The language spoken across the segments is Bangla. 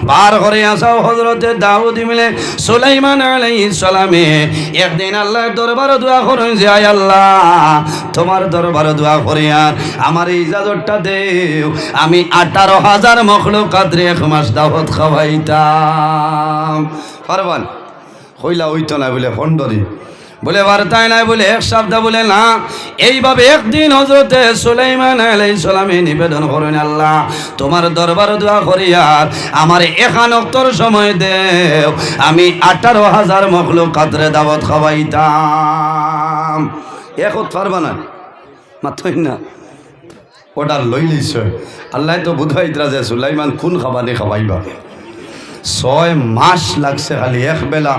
পার করে আসাও হযরতে দাউদ মিলে সুলাইমান আলাইহিস সালামে একদিন আল্লাহর দরবারে দোয়া করেন যে আয় আল্লাহ তোমার দরবারে দোয়া করি আর আমার ইজাজতটা দেও আমি 18,000 মখলুকাতরে এক মাস দাওয়াত খাওয়াইতাম। পারবান কইলা হইতো না বলে ফন্ডরি বলে বার্তায় নাই বলে এক সপ্তাহ বলে না। এইভাবে একদিন হযরতে সুলাইমান আলাইহিস সালামে নিবেদন করেন আল্লাহ তোমার দরবারে দোয়া করি আর আমার 1 ওয়াক্তের সময় দেও আমি 18,000 মখলুকাতরে দাওয়াত খাওয়াইতাম। এক ওয়াক্ত পারবা না মাত্রই না অর্ডার লই লইছ আল্লাহ তো বুঝাইতরা যে সুলাইমান কোন খাবারে খাওয়াইবা। 6 মাস লাগছে খালি এক বেলা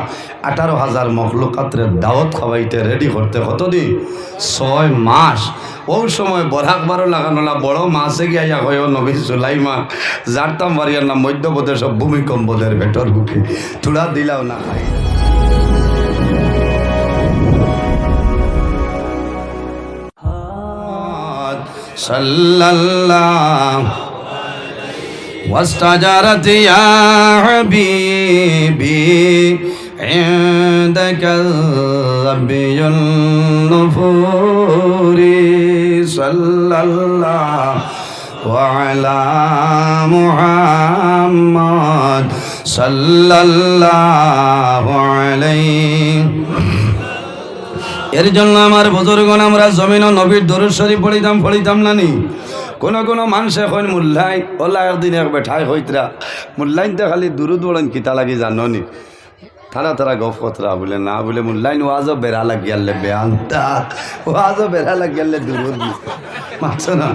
18,000 মখলুকাতরে দাওয়াত খাওয়াইতে রেডি করতে কতদিন 6 মাস। ওই সময় বরাক বারো লাগানোলা বড় মাসে গিয়া হয় নবী সুলাইমান জারতাম বাড়িয়ার নাম মধ্যপ্রদেশ ভূমিকম্পদের ভেতর বুকে তুলা দিলাও না খাই সাল্লাল্লাহু واستجرت يا حبيبي عندك الربي النفور صلى الله وعلى محمد صلى الله عليه। এর জন্য আমার বুজুর্গণ আমরা জমিন ও নবীর দরুদ শরীফ পড়িতাম না নি। কোনো কোনো মানুষ এখন মুল্লাই ওলা একদিন এক বেঠাই হইতরা মুল্লাইনতে খালি দুরুদ বলেন কিতা লাগি জানো নি তারা গফ কতরা বলে না বলে মুল্লাইন ওয়াজও বেড়া লাগিয়ালে বেআনতা ওয়াজও বেড়া লাগিয়ালে দুরুদ মাছ না।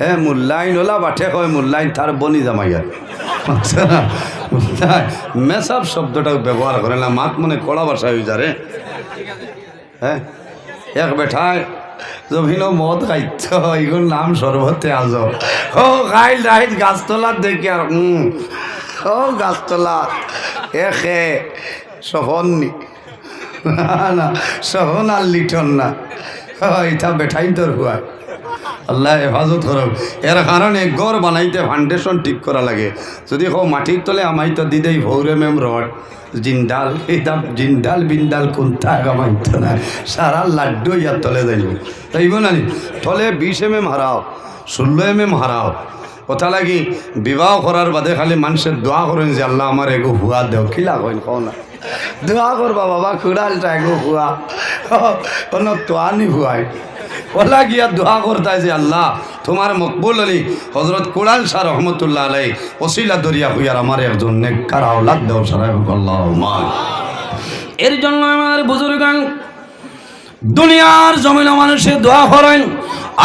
হ্যাঁ মুল্লাইন ওলা বাঠে কয় মুল্লাইন তার বনি জামাইয়া মাছ না। মুল্লাই মেসাব শব্দটা ব্যবহার করে না মাত মনে কড়া ভাষা হয়ে যা রে। হ্যাঁ এক বেঠায় জমিন মদ খাইত এগুলোর নাম সর্বতে আজ ও খাইল রাইট গাছতলার দেখি আর ও গাছতলা এখে সহন নি না সহন আর লিটন না এটা বেঠাই তোর হুয়া আল্লাহ হেফাজত করব। এর কারণে গড় বানাইতে ফাউন্ডেশন ঠিক করা লাগে। যদি হোক মাটির তলে আমাই তো দিদেই ভৌরে মেম রড জিন্দাল এটা জিন্দাল বিন্দাল কোনটা গামাইত না সারা লাড্ডু ইয়ার তলে যাইব তাইব না তলে 20 mm হারাও 16 mm হারাও কথা লাগি বিবাহ করার বাদে খালি মানুষের দোয়া করেন যে আল্লাহ আমার এগো হুয়া দেও খিলা কইন কও না দোয়া করবা বাবা কুড়ালটা এগো হুয়া কোনো তোয়ানি হুয়াই ওলা গিয়া দোয়া করতে যে আল্লাহ তোমার মকবুল আলী হজরত কুড়াল শাহ রহমতুল্লাহ আলাই ওসিলা দরিয়া হুইয়ার আমার একজন নেককার আওলাদ দেও সারাই আল্লাহুম্মা। এর জন্য আমার বুজুর্গান দুনিয়ার জমিন মানুষে দোয়া করেন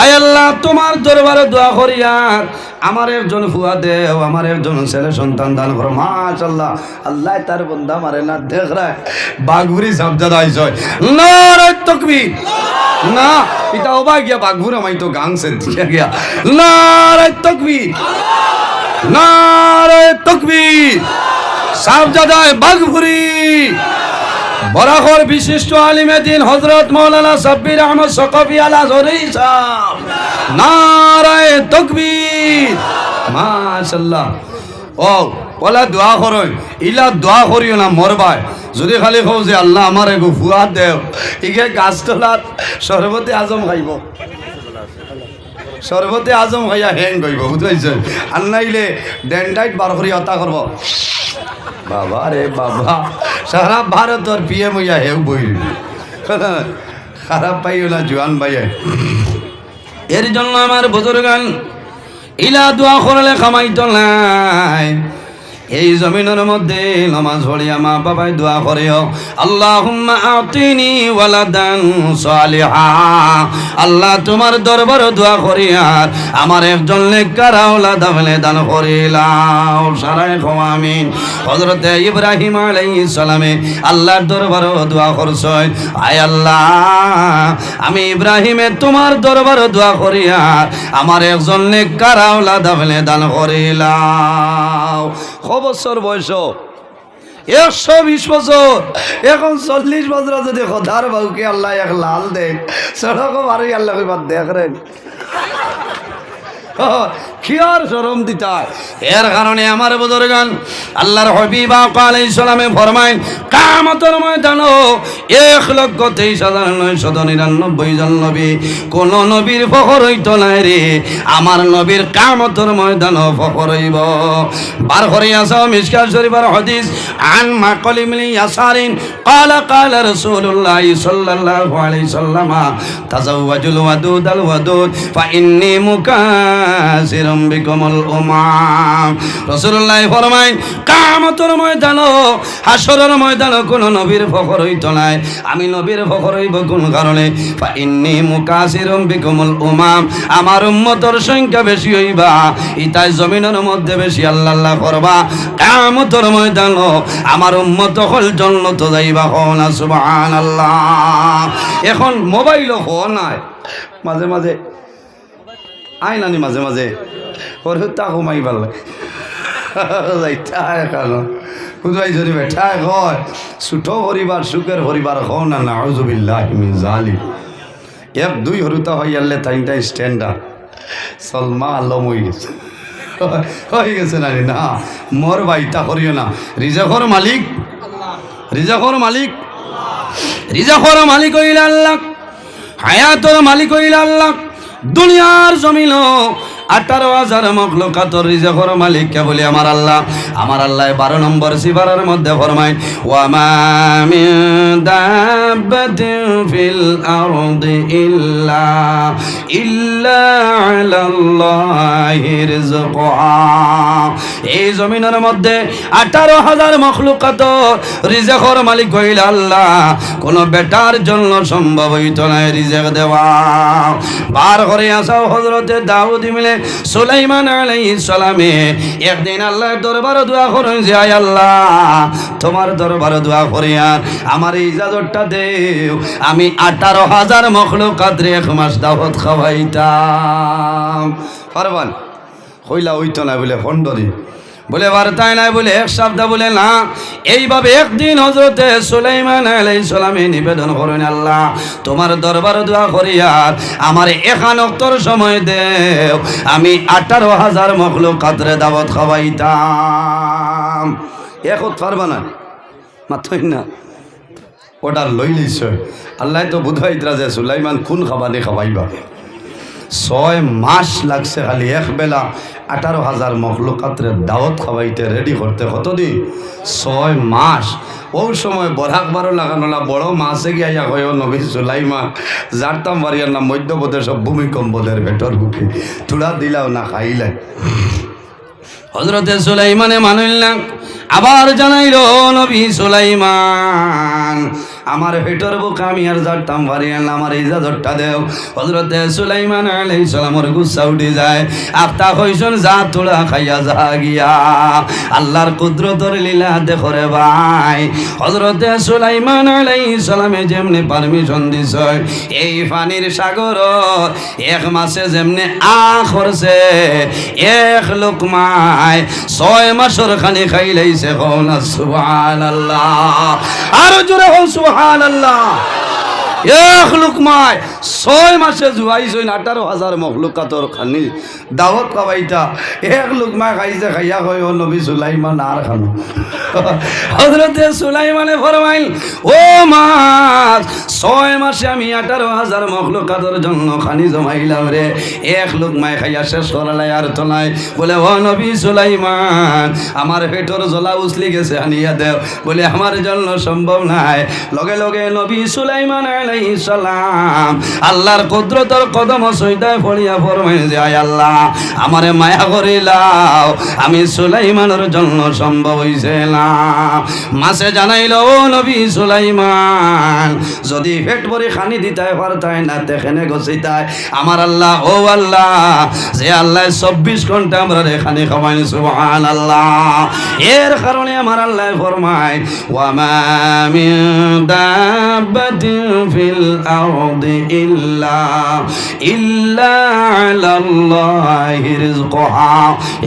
আয় আল্লাহ তোমার দরবারে দোয়া করি আর আমার একজন ফুয়া দেও আমার একজন ছেলে সন্তান দান করো। মাশাআল্লাহ আল্লাহ তার বন্দা মারে না দেখ রে বাঘুরি সাবজাদা আইছয় নারে তাকবীর না এটা ওবা গিয়া বাঘুর আমাই তো গাং সে দিয়া গিয়া নারে তাকবীর নারে তাকবীর সাবজাদায় বাঘুরি বরাকর বিশিষ্ট আলিমে দিন হযরত মাওলানা সাব্বির আহমদ সকাফি আল আজহরি সাহেব নারে তাকবীর মাশাআল্লাহ। ও ওলা দোয়া করই ইলা দোয়া করিও না মরবাই যদি খালি কও যে আল্লাহ আমার এগো ফুয়া দেও ইগে গাছতলাত শরবতে আজম খাইব শরবতে আজম খাইয়া হ্যাং কইব বুঝাইছ আর নাইলে ডেন্ডাইট বার করি হতা করব বাবা রে বাবা সারা ভারতর পিএম হইয়া হেউ বই খারাপ পাইও না জোয়ান ভাইয়া। এর জন্য আমার বুজুর্গান ইলা দোয়া করলে কামাইতো নাই। এই জমিনের মধ্যে নামাজ পড়িয়া মা বাবাই দোয়া করেও আল্লাহুম্মা আতিনি ওয়ালাদান সালিহা আল্লাহ তোমার দরবারে দোয়া করি আর আমার একজন নেককার আওলাদ আমলে দান করিলাও সারাই আমিন। হযরতে ইব্রাহিম আলাইহিস সালামে আল্লাহর দরবারে দোয়া করছেন আয় আল্লাহ আমি ইব্রাহিমে তোমার দরবারে দোয়া করি আর আমার একজন নেককার আওলাদ আমলে দান করিলাও। বছর বয়স 120 বছর এখন 40 বছর যদি খোদার বাউকে আল্লাহ এক লাল দেখ সড়ক বাড়ি আল্লাহ বাদ দেখ রে কি আর শরম দিতা এর কারণে আমার বুজুর্গান আল্লাহর হাবিব আলাইহিস সালামে ফরমায় কিয়ামতের ময়দানে 1,23,999 জন নবী কোন নবীর ফখর হইতো না রে আমার নবীর কিয়ামতের ময়দানে ফখর হইব বার করে আসো মিশকাত শরীফের হাদিস আন মাকাল ইবনে ইয়াসারিন قال قال رسول الله صلى الله عليه وسلم تزوجوا الودود الودود فإني مكاثر بكم الأمم রাসূলুল্লাহ ফরমায় কিয়ামতের ময়দানে হাশরের ময়দানে কোন নবীর ফখর হইতো না আমি নবীর ফখর হইব কোন কারণে فإني مكاثر بكم الأمم আমার উম্মতের সংখ্যা বেশি হইবা ইতাই জমিনের মধ্যে বেশি আল্লাহ আল্লাহ করবা কিয়ামতের ময়দানে আমার উম্মত হল জান্নাত যাইবা না সুবহানাল্লাহ এখন মোবাইলও হো নাই মাঝে মাঝে আই নানি মাঝে মাঝে ওর তা ঘুমাই ভাল যাইতা এখন খুদাই যদি বেঠা হয় ছোট পরিবার সুখের পরিবার হও না নাউযুবিল্লাহি মিন জালিম এক দুই হরুতা হই আল্লে তাইটা স্ট্যান্ডার্ড সলমা আলম হয়ে গেছে নানি না মোর বাইতা করিও না রিজাকর মালিক রিজাকর মালিক রিজাকর মালিক হইল আল্লাহ হায়াতর মালিক হইল আল্লাহ দুনিয়ার জমিন 18,000 মখলুকাতর রিজকের মালিক কে বলি আমার আল্লাহ 12 নম্বর সিফারের মধ্যে ফরমায় ওয়া মা মিন দাব্বাতিন ফিল আরদি ইল্লা আলাল্লাহি রিজকুহা এই জমিনের মধ্যে 18,000 মখলুকাতর রিজকের মালিক হইল আল্লাহ কোন বেটার জন্য সম্ভব হইতো না রিজক দেওয়া বার করে আসা হযরতে দাউদ মিলে সুলাইমান আলাইহিস সালামে একদিন আল্লাহর দরবারে দোয়া করেন যে আয় আল্লাহ তোমার দরবারে দোয়া করি আর আমার ইজাজতটা দেও আমি 18,000 মখলুকাতরে এক মাস দাওয়াত খাওয়াইতাম পারবান কইলা হইতো না বলে ফন্ডরি বলে বার্তাই নাই বলে এক সপ্তাহ বলে না এইভাবে একদিন হযরতে সুলাইমান আলাইহিস সালামে নিবেদন করেন আল্লাহ তোমার দরবারে দোয়া করি আর আমার এখান অক্তর সময় দেও আমি 18,000 মখলুকাতরে দাওয়াত খাওয়াইতাম একত পারবা না মাত্রই না অর্ডার লইলিস আল্লাহ তো বুঝাইতরা যে সুলাইমান কোন খাবারে খাওয়াইবা 6 মাস লাগছে খালি এক বেলা 18,000 মখলুকাতরে দাওয়াত খাওয়াইতে রেডি করতে কতদিন 6 মাস ওই সময় বরাক বারো লাগানো বড় মাসে গিয়া হয় নবী সুলাইমান জারতাম বাড়িয়ার নাম মধ্যপ্রদেশ ভূমিকম্পদের ভেতর বুকে তুলা দিলাও না খাইলেন হযরতে সুলাইমানে মানলেন আবার জানাইল নবী সুলাইমান আমার হেটর বুক আমি আর জারতাম বাড়িয়ার আমার ইজাজতটা দেও হযরতে সুলাইমান আলাইহিস সালামের গুসা উঠে যায় আপতা কইছন যা তোলা খাইয়া যা গিয়া আল্লাহর কুদরতের লীলা দেখো রে ভাই হযরতে সুলাইমান আলাইহিস সালামে যেমনে পারমিশন দিছে এই পানির সাগর এক মাসে যেমনে করছে এক লোকমায় 6 মাসের খানি খাইলাইছে কোনা সুবহানাল্লাহ আর জোরে হল সুবহানাল্লাহ এক লুকমায় 6 মাসে জুয়াইছইন 18,000 মখলুকাতর খানি দাওয়াত খাওয়াইতা এক লুকমায় খাইছে খাইয়া কই ও নবী সুলাইমান আর খানো হযরতে সুলাইমানে ফরমাইল ও মাস 6 মাসে আমি 18,000 মখলুকাতর জন্য খানি জমাইলাম রে এক লুকমায় খাইয়া শেষ করালাই আর তো নাই বলে ও নবী সুলাইমান আমার পেটর জ্বলা উছলি গেছে আনিয়া দেও বলে আমার জন্য সম্ভব নাই লগে লগে নবী সুলাইমান আলাইহিস সালাম আল্লাহর কুদরতের কদম সইদায় পড়িয়া ফরমায় যে আয় আল্লাহ আমারে মায়া করিলাও আমি সুলাইমানের জন্য সম্ভব হইছে না মাসে জানাইল ও নবী সুলাইমান যদি পেট ভরে খানি দিতাই পারতাই না তেখানে গছিতাই আমার আল্লাহ ও আল্লাহ যে আল্লাহ 24 ঘন্টা আমরা এখানে খাওয়াই সুবহানাল্লাহ এর কারণে আমার আল্লাহ ফরমায় ওয়া মা মিন দাব্বাতিন ফিল আরদি ইল্লা আলাল্লাহি রিজকুহা।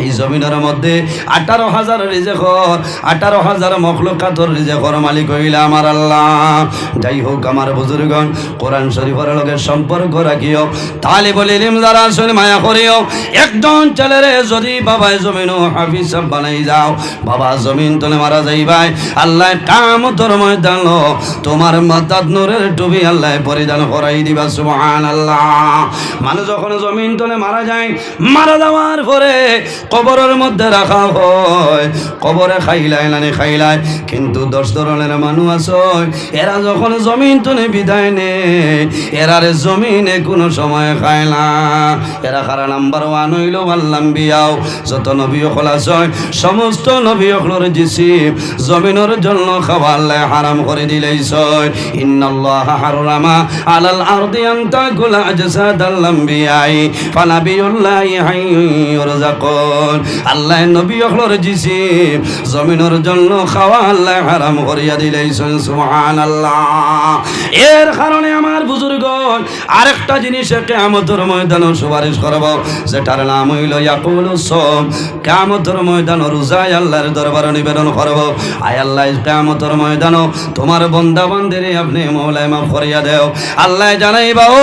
এই জমিনের মধ্যে 18,000 রিজেকর, 18,000 মখলুকাতর রিজেকর মালিক হইলা আমার আল্লাহ। যাই হোক আমার বুজুর্গণ, কোরআন শরীফের লগে সম্পর্ক রাখিও, তালিবুল ইলম যারা আসলে মায়া করিও। একজন ছেলেরে যদি বাবাই জমিন হাফিজ সাহেব বানাই যাও, বাবা জমিন তলে মারা যাই ভাই, আল্লাহ কিয়ামতের ময়দানে তোমার মাথাত নূরের টুপি আল্লাহ পরিধান করাই দিবা। সুবহানাল্লাহ। মানুষ যখন জমিন তলে মারা যায়, মারা যাওয়ার পরে কবরের মধ্যে রাখা হয়, কবরে খাইলাই নানি খাইলাই, কিন্তু 10 ধরনের মানুষ আছে, এরা যখন জমিন তলে বিদায় নেয়, এরারে জমিনে কোনো সময় খায় না। এরা কারা? নাম্বার 1 হইল আল্লাম্বিয়াও। যত নবী হল আছে, সমস্ত নবী হলর জিসিম জমিনের জন্য খাওয়া আল্লাহ হারাম করে দিলেইছে। ইন্নাল্লাহা হারামা আলাল আরদি আন তাকুলা আজসাদাল আম্বিয়াই ফানাবিয়ুল্লাহি হাইয়ুরযাকুন। আল্লাহ নবী হলর জিসিম জমিনের জন্য খাওয়া আল্লাহ হারাম করিয়া দিলেইছে। সুবহানাল্লাহ। এর কারণে আমার বুজুর্গণ আরেকটা জিনিস কিয়ামতের ময়দানে সুপারিশ করব, যেটার নাম হইল ইয়াকুলুস সাওম। কিয়ামতের ময়দানে রোজায় আল্লাহর দরবারে নিবেদন করব, আয় আল্লাহ কিয়ামতের ময়দানে তোমার বান্দা বান্দিরে আপনি মওলায় মাফ করিয়া দেও। আল্লাহ জানাইবা, ও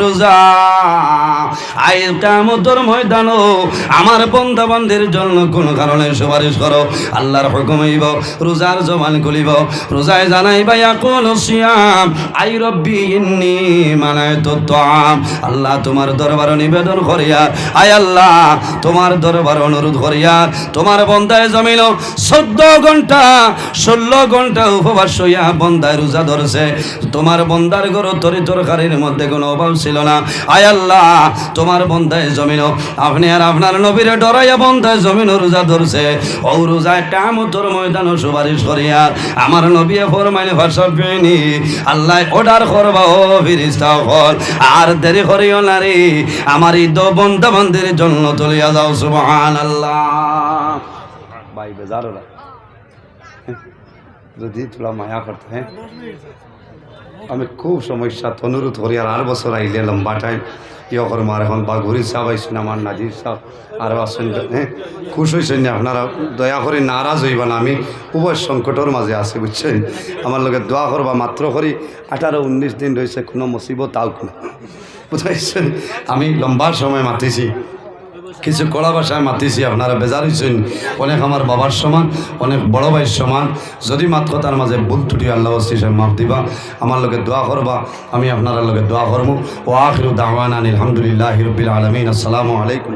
রোজা, আয় কিয়ামতের ময়দানে আমার বান্দা বান্দির জন্য কোন কারণে সুপারিশ করো। আল্লাহর হুকুম হইব, রোজার জবান খুলিব, রোজায় জানাইবা ইয়াকুলুস সিয়াম আই রব্বি ইন্নী মানাইতু তাআম। আল্লাহ তোমার দরবারে নিবেদন করিয়া, আয় আল্লাহ তোমার দরবারে অনুরোধ করিয়া, তোমার বান্দায় জমিন 14 ঘন্টা 16 ঘন্টা উপবাস হইয়া বান্দায় রোজা ধরছে, তোমার বান্দার ঘর তরি তরকারির মধ্যে কোনো অভাব ছিল না। আয় আল্লাহ তোমার বান্দায় জমিন আপনি আর আপনার নবীরে ডরাইয়া বান্দায় জমিন রোজা ধরছে, ও রোজায় কিয়ামতের ময়দানে সুপারিশ করিয়া আমার নবী ফরমাইলে ফাসাবিনি, আল্লাহ অর্ডার করবা, ও ফেরেশতা হল আর দেরি করিও না রে, আমার এই দো বান্দা বান্দির জন্য তুলিয়া যাও। সুবহানাল্লাহ। ভাই বেজারো না যদি তোলা মায়া করতে, হ্যাঁ আমি খুব সমস্যা অনুরোধ করি, আর বছর আইলে লম্বা টাইম ইয়ে করম। আর এখন বাঘুরি সাহেব আইসেন, আমার নাজির সাহেব আরও আসেন, হ্যাঁ খুশ হয়েছেন। আপনারা দয়া করে নারাজ হইবা না, আমি উভয় সংকটের মাঝে আছি বুঝছেন। আমার লগে দোয়া করবা মাত্র করি। 18-19 দিন রয়েছে, কোনো মুসিবত আউক না বুঝাইছেন। আমি লম্বা সময় মাতিছি, কিছু কড়া ভাষায় মাতিছি, আপনারা বেজার হয়েছেন। অনেক আমার বাবার সমান, অনেক বড় ভাইয়ের সমান। যদি মাত্র তার মাঝে ভুল ত্রুটি আল্লাহ সাহেব মাফ দিবা, আমার লগে দোয়া করবা, আমি আপনার লগে দোয়া করবো। ও আখিরু দাওয়ানা আলহামদুলিল্লাহি রাব্বিল আলামিন। আসসালামু আলাইকুম।